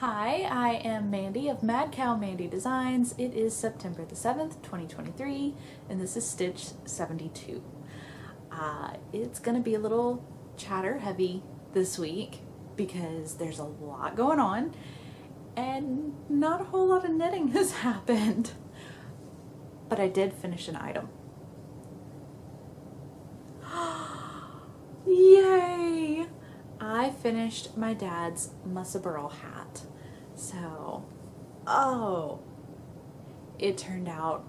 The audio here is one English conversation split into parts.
Hi, I am Mandy of Madcow Designs. It is September the 7th, 2023, and this is Stitch 72. It's going to be a little chatter heavy this week because there's a lot going on and not a whole lot of knitting has happened. But I did finish an item. Yay! I finished my dad's Mussaburl hat. So, it turned out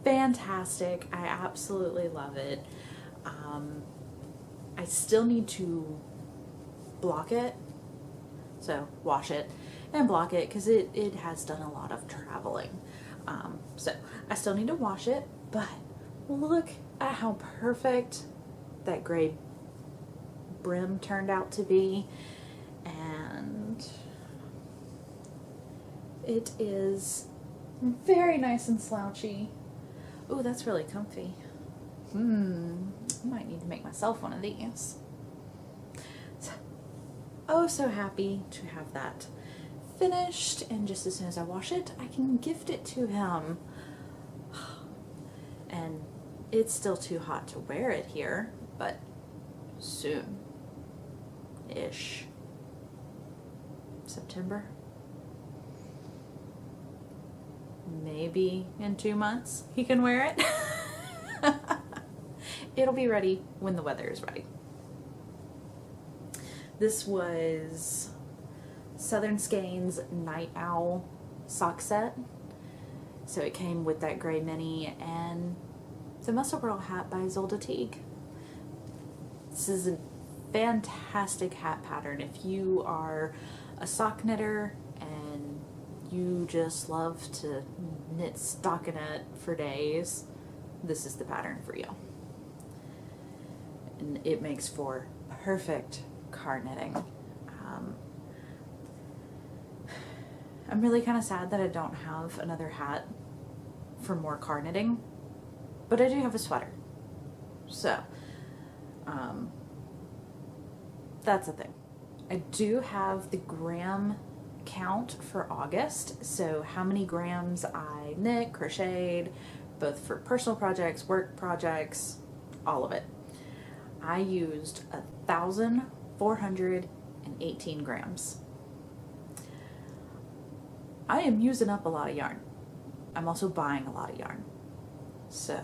fantastic. I absolutely love it. I still need to block it, so wash it and block it because it has done a lot of traveling. So I still need to wash it, but look at how perfect that gray brim turned out to be, and it is very nice and slouchy. Oh, that's really comfy. I might need to make myself one of these. So happy to have that finished, and just as soon as I wash it, I can gift it to him. And it's still too hot to wear it here, but soon-ish. September? Maybe in 2 months he can wear it. It'll be ready when the weather is ready. This was Southern Skeins Night Owl sock set. So it came with that gray mini and the Mussaburl hat by Ysolda Teague. This is a fantastic hat pattern if you are a sock knitter and you just love to knit stockinette for days. This is the pattern for you. And it makes for perfect car knitting. I'm really kind of sad that I don't have another hat for more car knitting, but I do have a sweater. So, that's a thing. I do have the gram count for August, so how many grams I knit, crocheted, both for personal projects, work projects, all of it. I used 1,418 grams. I am using up a lot of yarn. I'm also buying a lot of yarn. So,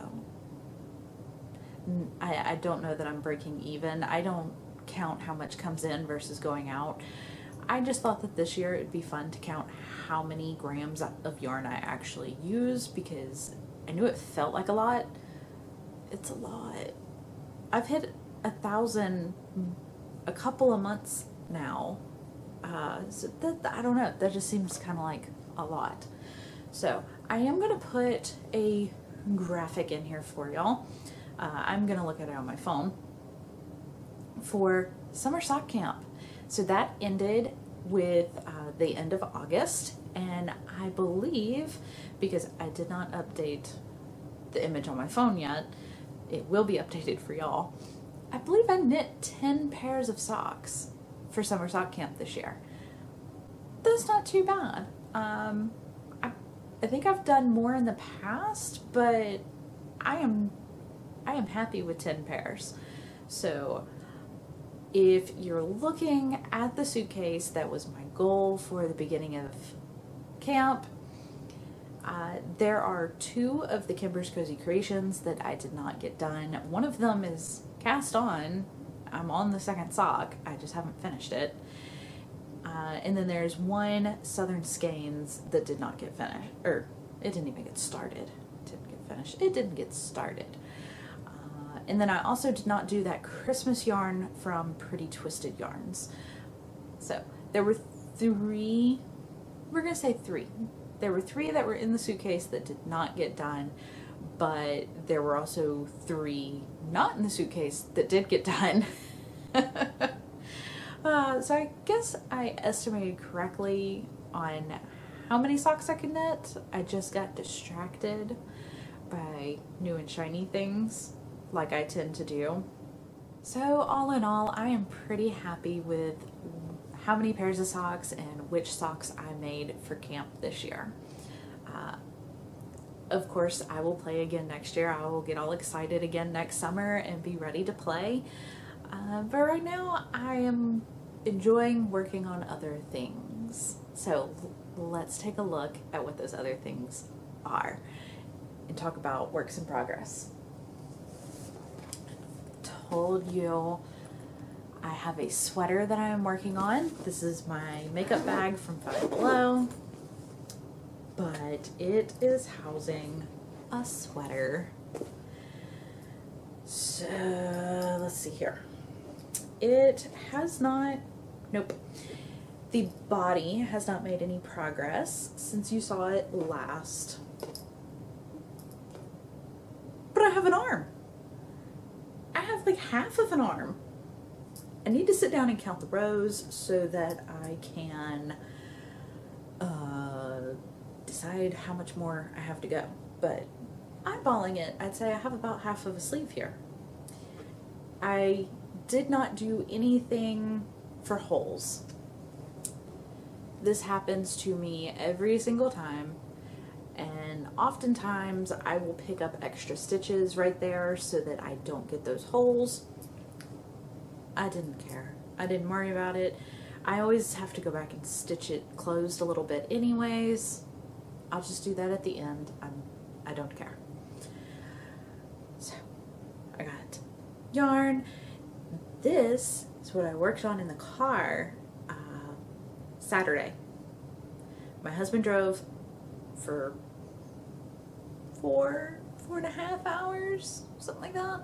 I don't know that I'm breaking even. I don't count how much comes in versus going out. I just thought that this year it'd be fun to count how many grams of yarn I actually use because I knew it felt like a lot. It's a lot. I've hit 1,000 a couple of months now. So that, I don't know, that just seems kind of like a lot. So I am going to put a graphic in here for y'all. I'm going to look at it on my phone for summer sock camp. So that ended with the end of August, and I believe, because I did not update the image on my phone yet, it will be updated for y'all. I believe I knit 10 pairs of socks for summer sock camp this year. That's not too bad. I think I've done more in the past, but I am happy with 10 pairs. So if you're looking at the suitcase, that was my goal for the beginning of camp. There are 2 of the Kimbers Cozy Creations that I did not get done. One of them is cast on. I'm on the second sock. I just haven't finished it. And then there's one Southern Skeins that did not get finished. Or, it didn't even get started. It didn't get finished. It didn't get started. And then I also did not do that Christmas yarn from Pretty Twisted Yarns. So there were 3, we're going to say 3. There were 3 that were in the suitcase that did not get done, but there were also 3 not in the suitcase that did get done. So I guess I estimated correctly on how many socks I could knit. I just got distracted by new and shiny things, like I tend to do. So all in all, I am pretty happy with how many pairs of socks and which socks I made for camp this year. Of course, I will play again next year. I will get all excited again next summer and be ready to play. But right now, I am enjoying working on other things. So let's take a look at what those other things are and talk about works in progress. Told you I have a sweater that I am working on. This is my makeup bag from Five Below, but it is housing a sweater. So let's see here. It has not, nope. The body has not made any progress since you saw it last. But I have an arm. I have like half of an arm. I need to sit down and count the rows so that I can decide how much more I have to go. But eyeballing it, I'd say I have about half of a sleeve here. I did not do anything for holes. This happens to me every single time, and oftentimes I will pick up extra stitches right there so that I don't get those holes. I didn't care. I didn't worry about it. I always have to go back and stitch it closed a little bit anyways. I'll just do that at the end. I don't care. So I got yarn. This is what I worked on in the car Saturday. My husband drove for 4.5 hours, something like that,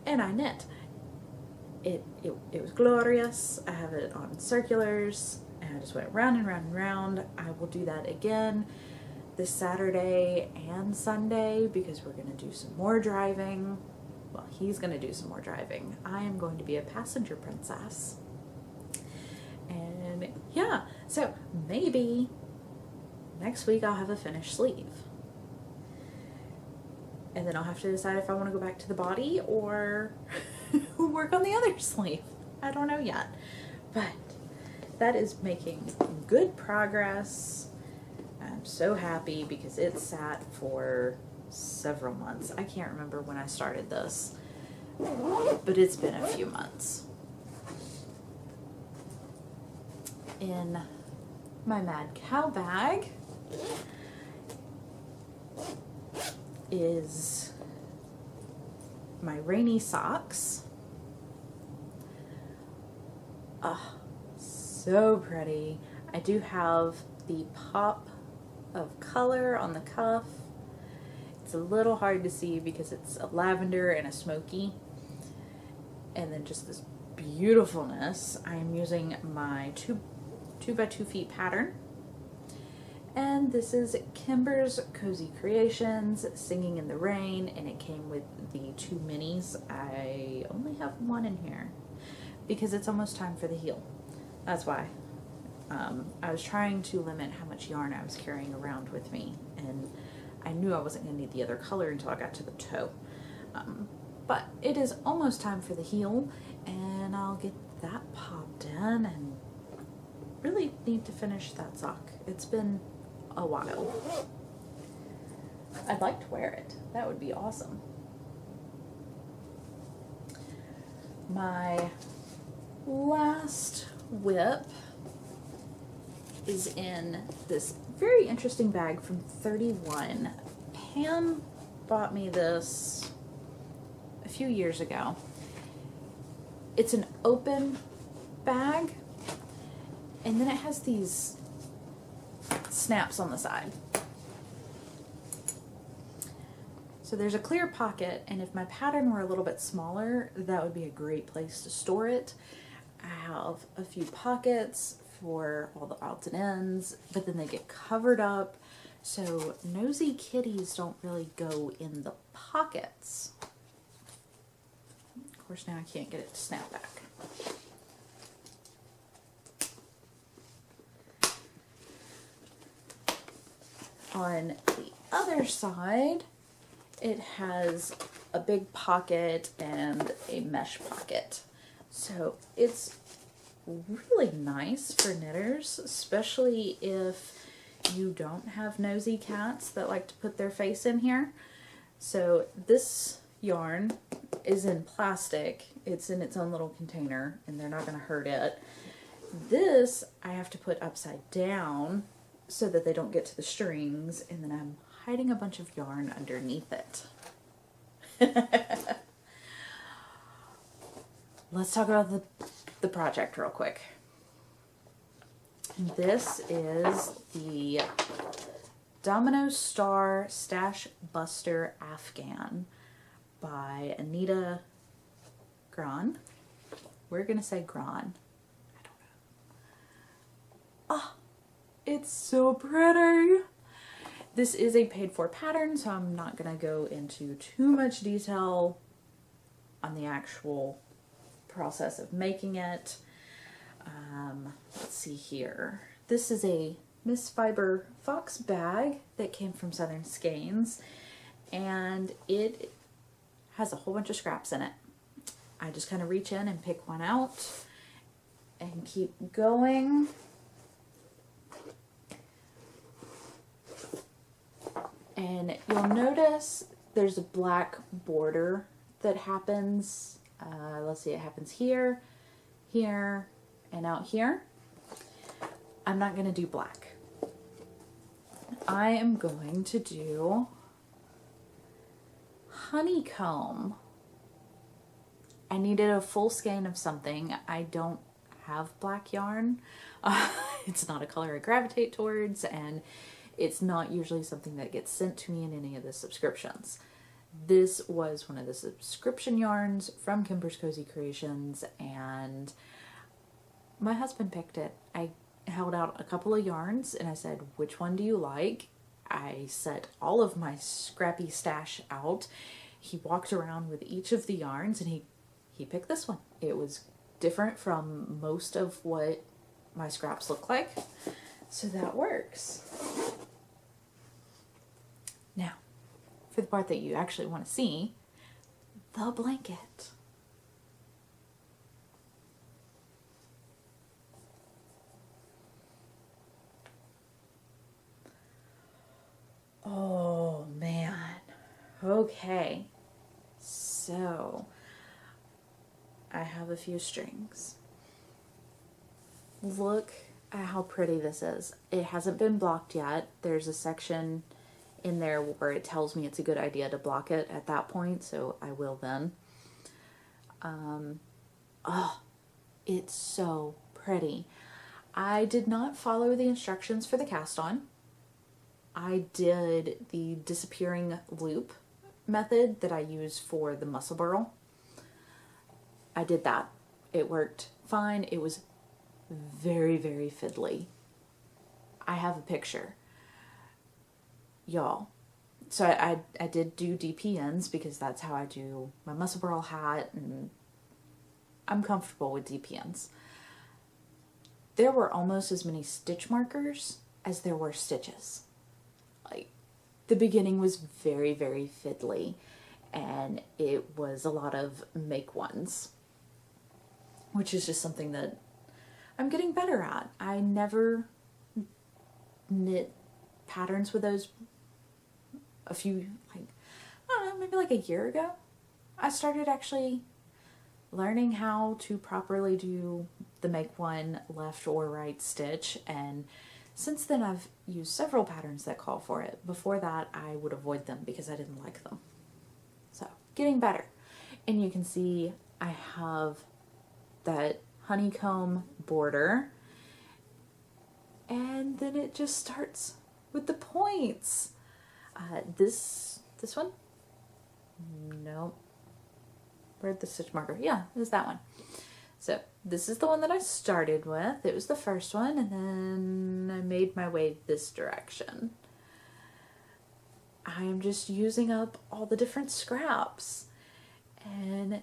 and I knit. It was glorious. I have it on circulars, and I just went round and round and round. I will do that again this Saturday and Sunday because we're going to do some more driving. Well, he's going to do some more driving. I am going to be a passenger princess. And yeah, so maybe next week I'll have a finished sleeve. And then I'll have to decide if I want to go back to the body or work on the other sleeve. I don't know yet. But that is making good progress. I'm so happy because it sat for several months. I can't remember when I started this, but it's been a few months. In my Madcow bag is my rainy socks. Oh, so pretty. I do have the pop of color on the cuff. It's a little hard to see because it's a lavender and a smoky. And then just this beautifulness. I am using my 2 by 2 feet pattern. And this is Kimbers Cozy Creations, Singing in the Rain, and it came with the 2 minis. I only have one in here because it's almost time for the heel. That's why. I was trying to limit how much yarn I was carrying around with me, and I knew I wasn't going to need the other color until I got to the toe. But it is almost time for the heel, and I'll get that popped in, and really need to finish that sock. It's been a while. I'd like to wear it. That would be awesome. My last whip is in this very interesting bag from 31. Pam bought me this a few years ago. It's an open bag, and then it has these snaps on the side. So there's a clear pocket, and if my pattern were a little bit smaller, that would be a great place to store it. I have a few pockets for all the odds and ends, but then they get covered up, so nosy kitties don't really go in the pockets. Of course, now I can't get it to snap back. On the other side, it has a big pocket and a mesh pocket. So it's really nice for knitters, especially if you don't have nosy cats that like to put their face in here. So this yarn is in plastic. It's in its own little container and they're not going to hurt it. This I have to put upside down so that they don't get to the strings, and then I'm hiding a bunch of yarn underneath it. Let's talk about the project real quick. This is the Domino Star Stashbuster Afghan by Anita Grahn. We're going to say Grahn. I don't know. Oh, it's so pretty. This is a paid for pattern, so I'm not going to go into too much detail on the actual process of making it. Let's see here. This is a Miss Fiber Fox bag that came from Southern Skeins, and it has a whole bunch of scraps in it. I just kind of reach in and pick one out and keep going. And you'll notice there's a black border that happens. Let's see, it happens here, here, and out here. I'm not going to do black. I am going to do honeycomb. I needed a full skein of something. I don't have black yarn. It's not a color I gravitate towards, and it's not usually something that gets sent to me in any of the subscriptions. This was one of the subscription yarns from Kimbers Cozy Creations, and my husband picked it. I held out a couple of yarns and I said, which one do you like? I set all of my scrappy stash out. He walked around with each of the yarns and he picked this one. It was different from most of what my scraps look like, so that works. Now, for the part that you actually want to see, the blanket. Oh man. Okay. So, I have a few strings. Look at how pretty this is. It hasn't been blocked yet. There's a section in there where it tells me it's a good idea to block it at that point, so I will then. Oh, it's so pretty. I did not follow the instructions for the cast on. I did the disappearing loop method that I use for the muscle burl. I did that. It worked fine. It was very, very fiddly. I have a picture. Y'all. So I did do DPNs because that's how I do my muscle burl hat, and I'm comfortable with DPNs. There were almost as many stitch markers as there were stitches. Like, the beginning was very, very fiddly, and it was a lot of make ones, which is just something that I'm getting better at. I never knit patterns with those a few, like, I don't know, maybe like a year ago. I started actually learning how to properly do the make one left or right stitch, and since then I've used several patterns that call for it. Before that I would avoid them because I didn't like them. So, getting better. And you can see I have that honeycomb border, and then it just starts with the points. This one? No. Where'd the stitch marker? Yeah, it was that one. So this is the one that I started with. It was the first one, and then I made my way this direction. I am just using up all the different scraps, and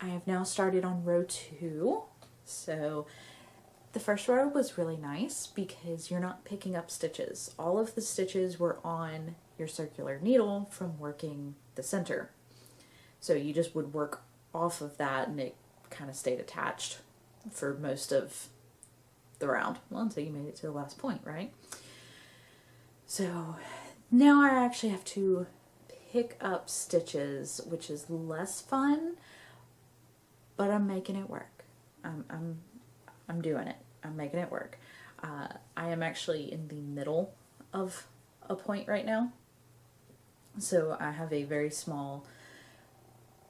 I have now started on row 2. So the first row was really nice because you're not picking up stitches. All of the stitches were on your circular needle from working the center. So you just would work off of that and it kind of stayed attached for most of the round. Well, until you made it to the last point, right? So now I actually have to pick up stitches, which is less fun, but I'm making it work. I'm doing it. I'm making it work. I am actually in the middle of a point right now. So I have a very small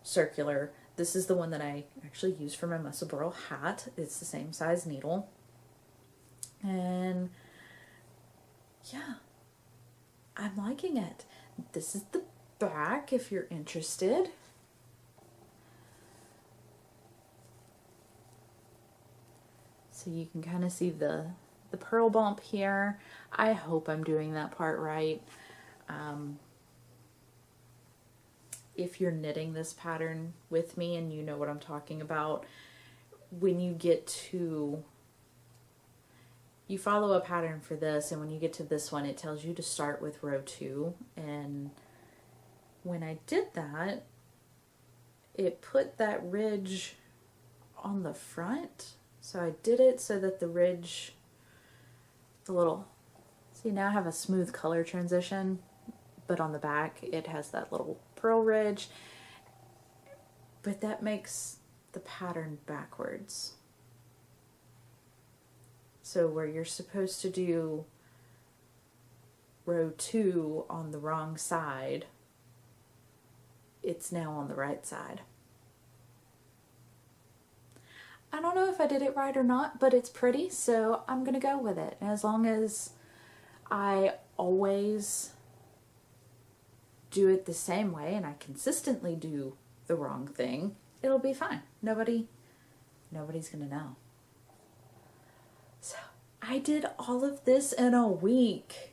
circular. This is the one that I actually use for my muscle burl hat. It's the same size needle. And yeah, I'm liking it. This is the back if you're interested. So you can kind of see the pearl bump here. I hope I'm doing that part right. If you're knitting this pattern with me and you know what I'm talking about, when you get to, you follow a pattern for this, and when you get to this one, it tells you to start with row 2. And when I did that, it put that ridge on the front. So I did it so that the ridge, the little, see, now I have a smooth color transition, but on the back it has that little pearl ridge, but that makes the pattern backwards. So where you're supposed to do row 2 on the wrong side, it's now on the right side. I don't know if I did it right or not, but it's pretty, so I'm gonna go with it. And as long as I always do it the same way and I consistently do the wrong thing, it'll be fine. Nobody's gonna know. So I did all of this in a week.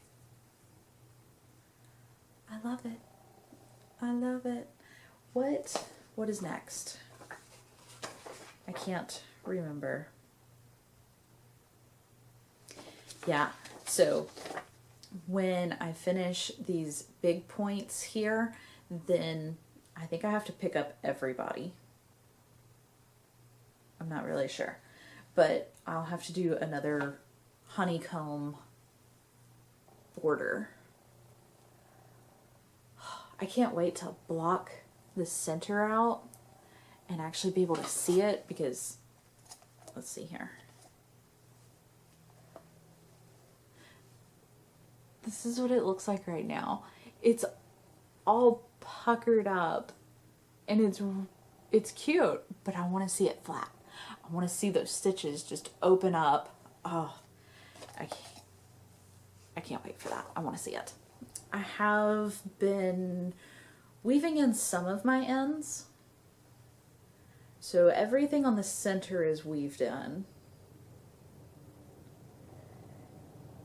I love it. I love it. What is next? I can't remember. Yeah, so when I finish these big points here, then I think I have to pick up everybody. I'm not really sure, but I'll have to do another honeycomb border. I can't wait to block the center out and actually be able to see it, because let's see here. This is what it looks like right now. It's all puckered up and it's cute, but I want to see it flat. I want to see those stitches just open up. Oh, I can't wait for that. I want to see it. I have been weaving in some of my ends. So everything on the center is weaved in.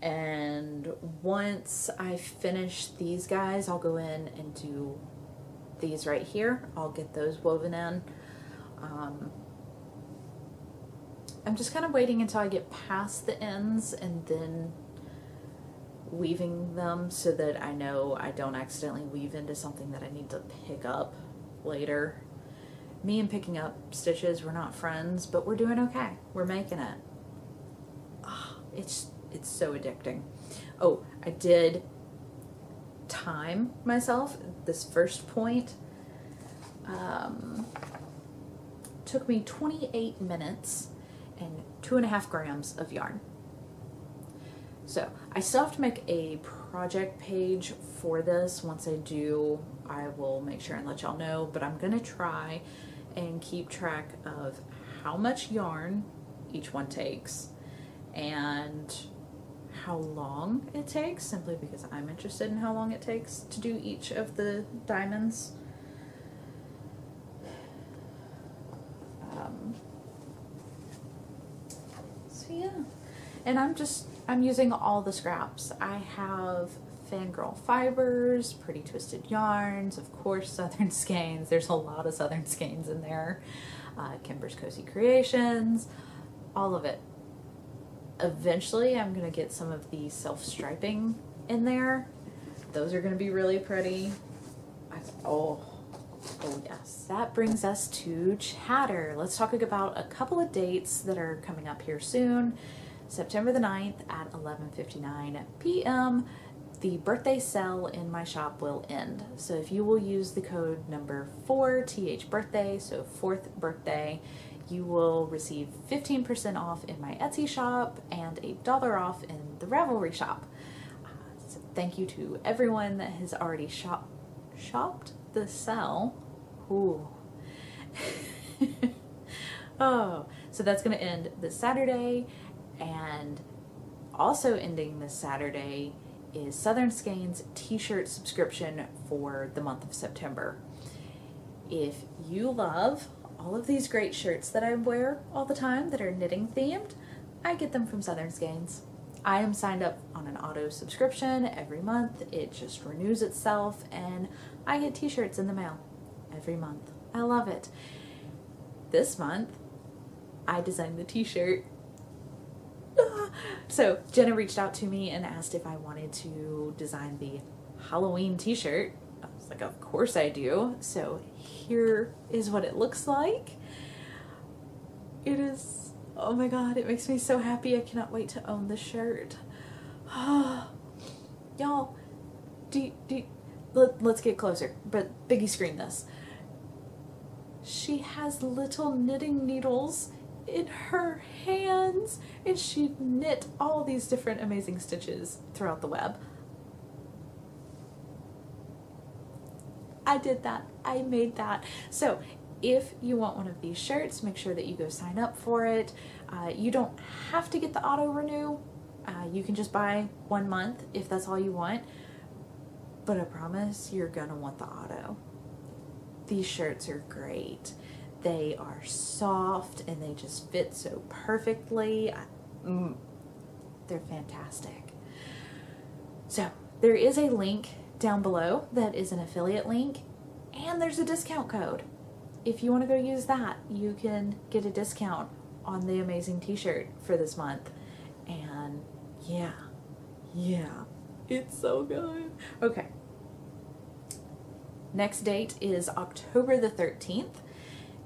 And once I finish these guys, I'll go in and do these right here. I'll get those woven in. I'm just kind of waiting until I get past the ends and then weaving them so that I know I don't accidentally weave into something that I need to pick up later. Me and picking up stitches, we're not friends, but we're doing okay. We're making it. Oh, it's so addicting. Oh, I did time myself. This first point took me 28 minutes and 2.5 grams of yarn. So I still have to make a project page for this. Once I do, I will make sure and let y'all know, but I'm gonna try and keep track of how much yarn each one takes and how long it takes, simply because I'm interested in how long it takes to do each of the diamonds. So yeah, and I'm using all the scraps. I have Fangirl Fibers, Pretty Twisted Yarns, of course Southern Skeins. There's a lot of Southern Skeins in there. Kimbers Cozy Creations, all of it. Eventually I'm going to get some of the self-striping in there. Those are going to be really pretty. Oh, Oh yes. That brings us to chatter. Let's talk about a couple of dates that are coming up here soon. September the 9th at 11:59 p.m. the birthday sale in my shop will end. So if you will use the code number 4THBirthday, so 4th birthday, you will receive 15% off in my Etsy shop and $1 off in the Ravelry shop. So thank you to everyone that has already shopped the sale. Ooh. Oh, so that's going to end this Saturday, and also ending this Saturday is Southern Skeins t-shirt subscription for the month of September. If you love all of these great shirts that I wear all the time that are knitting themed, I get them from Southern Skeins. I am signed up on an auto subscription every month. It just renews itself, and I get t-shirts in the mail every month. I love it. This month, I designed the t-shirt. So Jenna reached out to me and asked if I wanted to design the Halloween t-shirt. I was like, of course I do. So here is what it looks like. It is, oh my god, it makes me so happy. I cannot wait to own the shirt. Y'all, let's get closer, but Biggie scream this. She has little knitting needles in her hands, and she knit all these different amazing stitches throughout the web. I did that. I made that. So if you want one of these shirts, make sure that you go sign up for it. You don't have to get the auto renew. You can just buy 1 month if that's all you want. But I promise you're gonna want the auto. These shirts are great. They are soft and they just fit so perfectly. They're fantastic. So there is a link down below that is an affiliate link, and there's a discount code. If you want to go use that, you can get a discount on the amazing t-shirt for this month. And yeah, it's so good. Okay. Next date is October the 13th.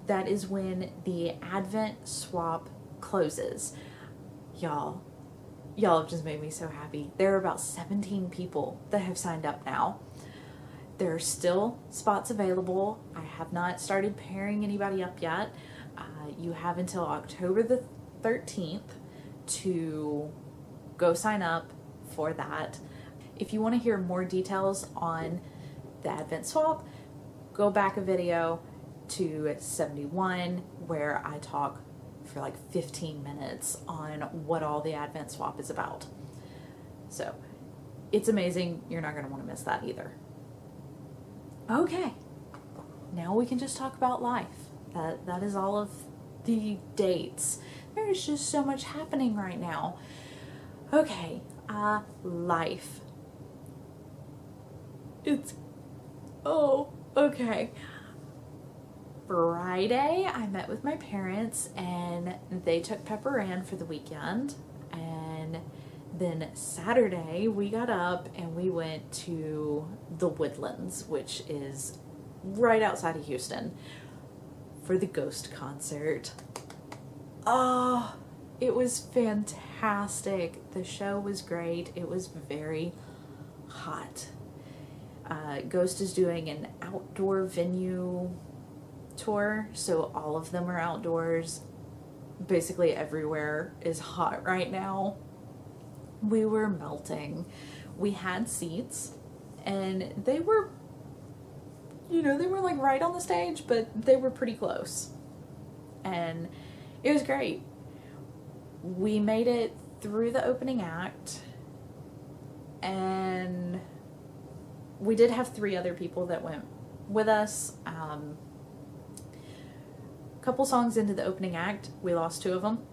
That is when the Advent swap closes. Y'all have just made me so happy. There are about 17 people that have signed up now. There are still spots available. I have not started pairing anybody up yet. You have until October the 13th to go sign up for that. If you want to hear more details on the Advent swap, go back a video to 71 where I talk for like 15 minutes on what all the Advent swap is about. So it's amazing. You're not going to want to miss that either. Okay, now we can just talk about life. That is all of the dates. There's just so much happening right now. Okay, life. Okay. Friday, I met with my parents and they took Pepper Ann for the weekend. And then Saturday, we got up and we went to the Woodlands, which is right outside of Houston, for the Ghost concert. Oh, it was fantastic. The show was great. It was very hot. Ghost is doing an outdoor venue tour, so all of them are outdoors. Basically everywhere is hot right now. We were melting. We had seats and they were, they were like right on the stage, but they were pretty close. And it was great. We made it through the opening act, and we did have 3 other people that went with us. Couple songs into the opening act, we lost 2 of them.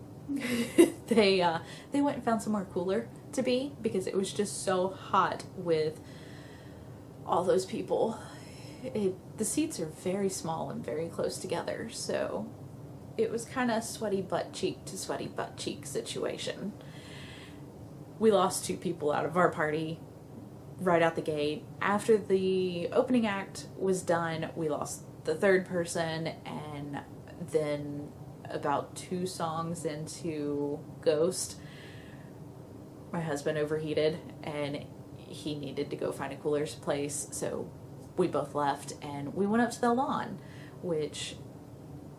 They went and found somewhere cooler to be because it was just so hot with all those people. The seats are very small and very close together, so it was kind of sweaty butt cheek to sweaty butt cheek situation. We lost 2 people out of our party right out the gate. After the opening act was done, we lost the third person, and then about 2 songs into Ghost, my husband overheated and he needed to go find a cooler place, so we both left and we went up to the lawn, which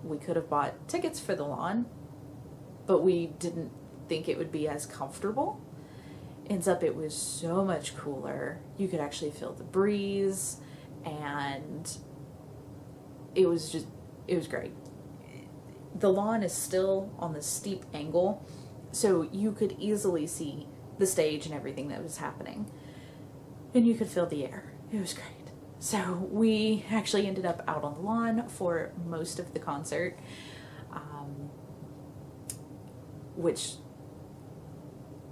we could have bought tickets for the lawn, but we didn't think it would be as comfortable. Ends up it was so much cooler. You could actually feel the breeze, and it was great. The lawn is still on the steep angle, so you could easily see the stage and everything that was happening, and you could feel the air. It was great. So we actually ended up out on the lawn for most of the concert, which,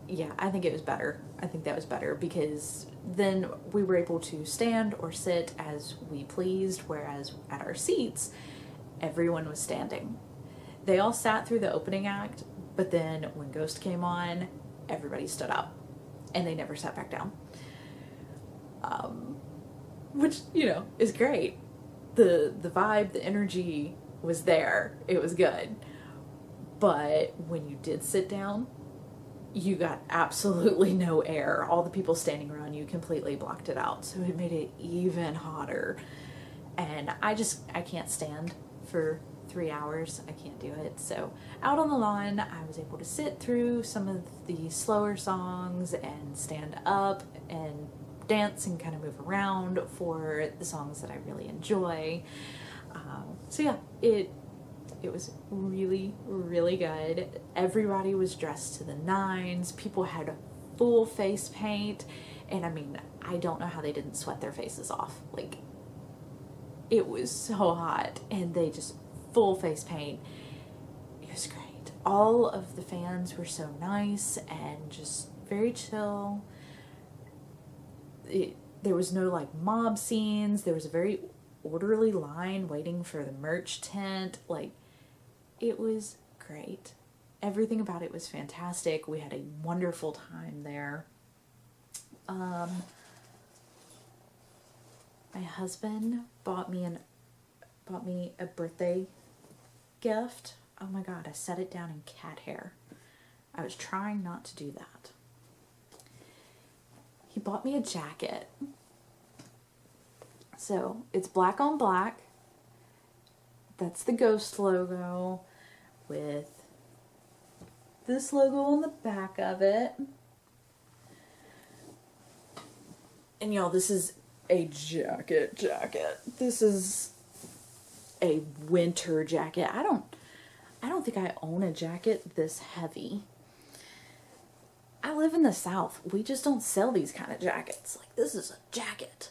yeah, I think it was better. I think that was better because then we were able to stand or sit as we pleased, whereas at our seats, everyone was standing. They all sat through the opening act, but then when Ghost came on, everybody stood up and they never sat back down. Which, you know, is great. The vibe, the energy was there. It was good. But when you did sit down, you got absolutely no air. All the people standing around you completely blocked it out. So it made it even hotter. And I can't stand for 3 hours. I can't do it. So out on the lawn, I was able to sit through some of the slower songs and stand up and dance and kind of move around for the songs that I really enjoy. So yeah, it was really, really good. Everybody was dressed to the nines. People had full face paint, and I mean, I don't know how they didn't sweat their faces off. Like, it was so hot, and they just full face paint. It was great. All of the fans were so nice and just very chill. There was no like mob scenes. There was a very orderly line waiting for the merch tent. Like, it was great. Everything about it was fantastic. We had a wonderful time there. My husband bought me a birthday gift. Oh my god, I set it down in cat hair. I was trying not to do that. He bought me a jacket. So it's black on black. That's the Ghost logo with this logo on the back of it. And y'all, this is a jacket. This is a winter jacket. I don't think I own a jacket this heavy. I live in the South. We just don't sell these kind of jackets. Like, this is a jacket.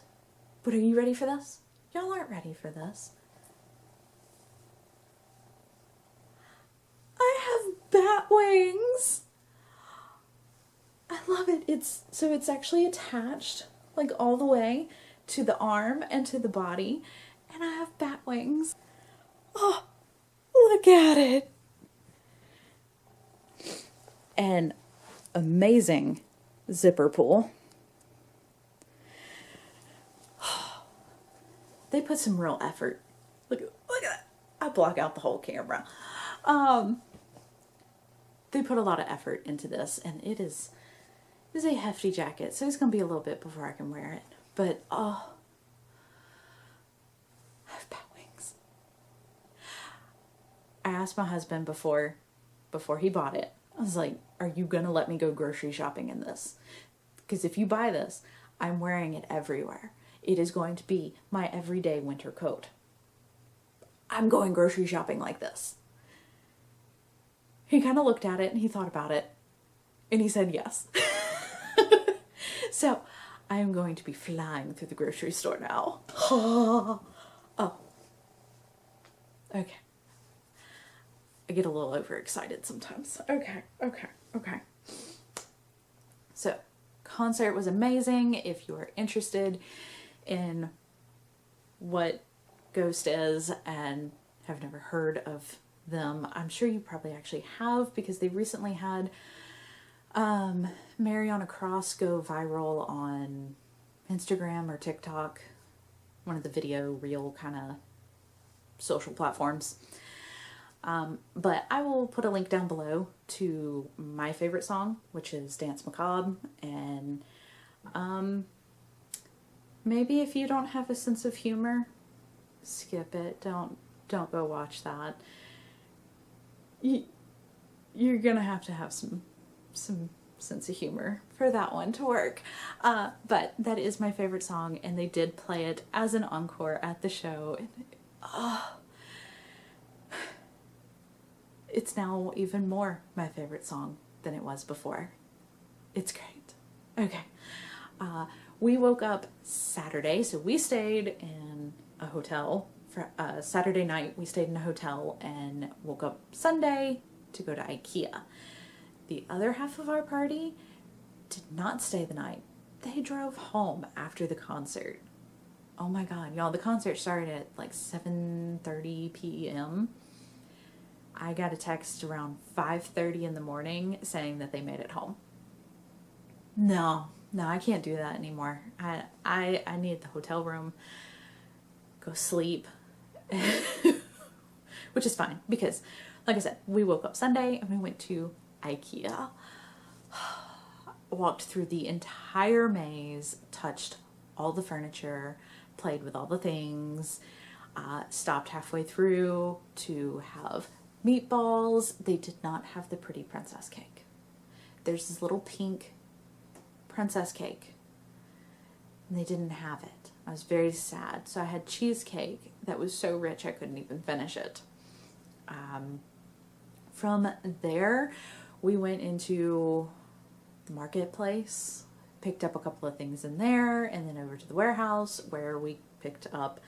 But are you ready for this? Y'all aren't ready for this. I have bat wings. I love it. It's actually attached like all the way to the arm and to the body, and I have bat wings. Oh, look at it. And amazing zipper pull. They put some real effort. Look at that. I block out the whole camera. They put a lot of effort into this, and it is a hefty jacket, so it's going to be a little bit before I can wear it. But, oh, I have bat wings. I asked my husband before he bought it, I was like, are you going to let me go grocery shopping in this? Because if you buy this, I'm wearing it everywhere. It is going to be my everyday winter coat. I'm going grocery shopping like this. He kind of looked at it and he thought about it. And he said yes. So, I am going to be flying through the grocery store now. Oh. Okay. I get a little overexcited sometimes. Okay. So, concert was amazing. If you are interested in what Ghost is and have never heard of them, I'm sure you probably actually have, because they recently had Mary on a Cross go viral on Instagram or TikTok. One of the video reel kind of social platforms. But I will put a link down below to my favorite song, which is Dance Macabre, and maybe if you don't have a sense of humor, skip it. Don't go watch that. You're gonna have to have some sense of humor for that one to work. But that is my favorite song, and they did play it as an encore at the show. And it's now even more my favorite song than it was before. It's great. Okay. We woke up Saturday, so we stayed in a hotel. For Saturday night, we stayed in a hotel and woke up Sunday to go to IKEA. The other half of our party did not stay the night. They drove home after the concert. Oh my god, y'all, the concert started at like 7:30 p.m. I got a text around 5:30 in the morning saying that they made it home. No, I can't do that anymore. I need the hotel room, go sleep, which is fine because, like I said, we woke up Sunday and we went to IKEA. Walked through the entire maze, touched all the furniture, played with all the things, stopped halfway through to have meatballs. They did not have the pretty princess cake. There's this little pink princess cake, and they didn't have it. I was very sad. So I had cheesecake that was so rich I couldn't even finish it. From there, we went into the marketplace, picked up a couple of things in there, and then over to the warehouse where we picked up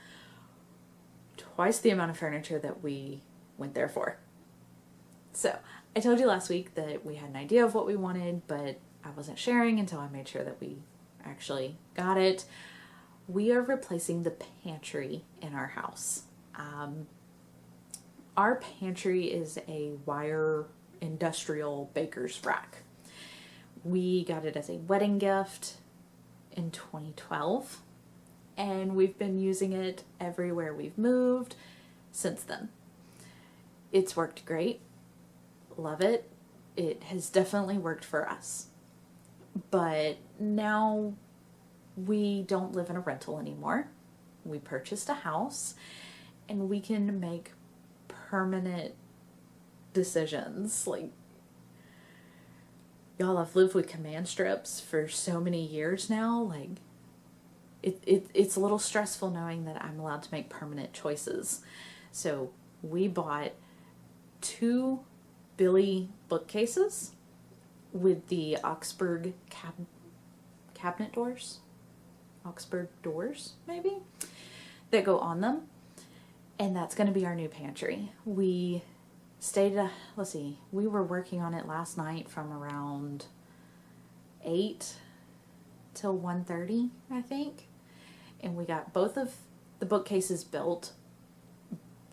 twice the amount of furniture that we went there for. So I told you last week that we had an idea of what we wanted, but I wasn't sharing until I made sure that we actually got it. We are replacing the pantry in our house. Our pantry is a wire industrial baker's rack. We got it as a wedding gift in 2012, and we've been using it everywhere we've moved since then. It's worked great. Love it. It has definitely worked for us. But now we don't live in a rental anymore. We purchased a house, and we can make permanent decisions. Like, y'all, I've lived with command strips for so many years now. Like, it's a little stressful knowing that I'm allowed to make permanent choices. So we bought 2 Billy bookcases with the Oxford cabinet doors. Oxford doors, maybe, that go on them. And that's going to be our new pantry. We stayed, we were working on it last night from around 8 till 1:30, I think. And we got both of the bookcases built,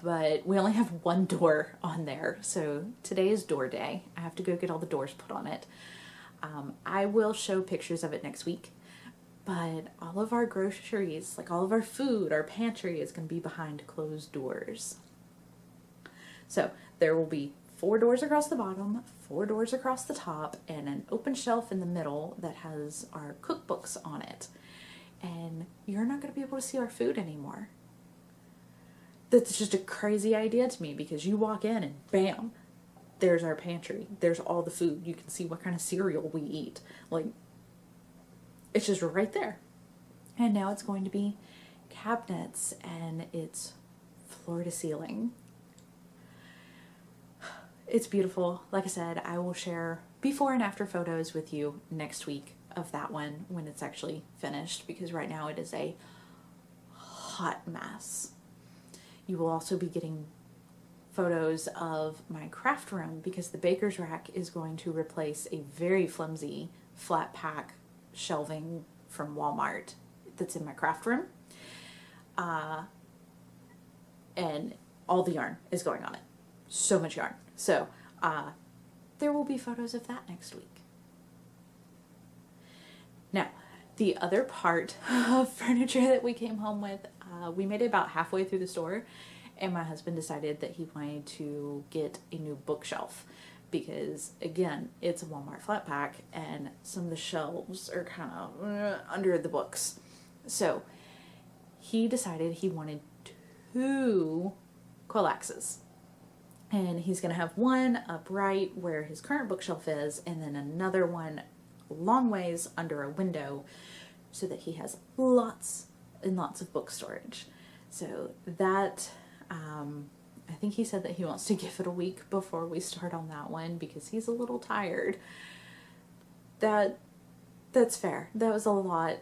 but we only have one door on there. So today is door day. I have to go get all the doors put on it. I will show pictures of it next week. But all of our groceries, like all of our food, our pantry is going to be behind closed doors. So there will be 4 doors across the bottom, 4 doors across the top, and an open shelf in the middle that has our cookbooks on it. And you're not going to be able to see our food anymore. That's just a crazy idea to me because you walk in and bam, there's our pantry. There's all the food. You can see what kind of cereal we eat. Like, it's just right there. And now it's going to be cabinets, and it's floor to ceiling. It's beautiful. Like I said, I will share before and after photos with you next week of that one when it's actually finished, because right now it is a hot mess. You will also be getting photos of my craft room because the baker's rack is going to replace a very flimsy flat pack shelving from Walmart that's in my craft room. And all the yarn is going on it. So much yarn. So there will be photos of that next week. Now, the other part of furniture that we came home with, we made it about halfway through the store, And my husband decided that he wanted to get a new bookshelf because, again, it's a Walmart flat pack and some of the shelves are kind of under the books. So he decided he wanted 2 collaxes. And he's going to have one up right where his current bookshelf is, and then another one a long ways under a window so that he has lots and lots of book storage. So that, I think he said that he wants to give it a week before we start on that one because he's a little tired. That's fair. That was a lot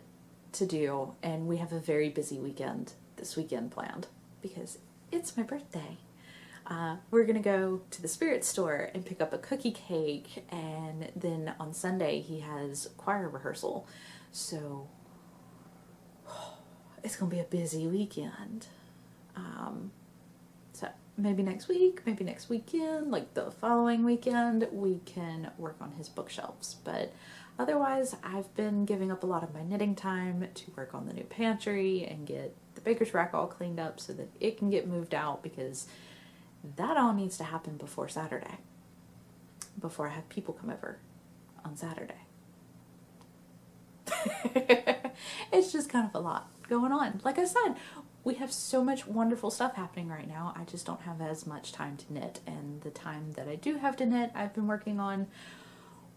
to do, and we have a very busy weekend this weekend planned because it's my birthday. We're gonna go to the spirit store and pick up a cookie cake, and then on Sunday he has choir rehearsal. So it's gonna be a busy weekend. So maybe next week, maybe next weekend, like the following weekend, we can work on his bookshelves. But otherwise, I've been giving up a lot of my knitting time to work on the new pantry and get the baker's rack all cleaned up so that it can get moved out, because that all needs to happen before Saturday, before I have people come over on Saturday. It's just kind of a lot going on. Like I said, we have so much wonderful stuff happening right now. I just don't have as much time to knit, and the time that I do have to knit, I've been working on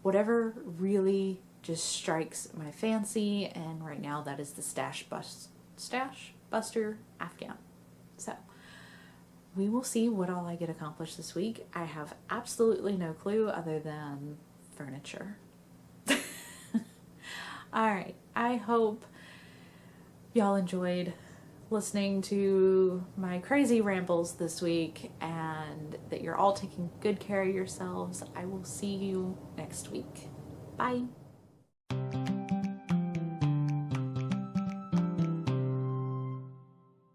whatever really just strikes my fancy, and right now that is the Stashbuster Afghan. So we will see what all I get accomplished this week. I have absolutely no clue other than furniture. Alright, I hope y'all enjoyed listening to my crazy rambles this week, and that you're all taking good care of yourselves. I will see you next week. Bye.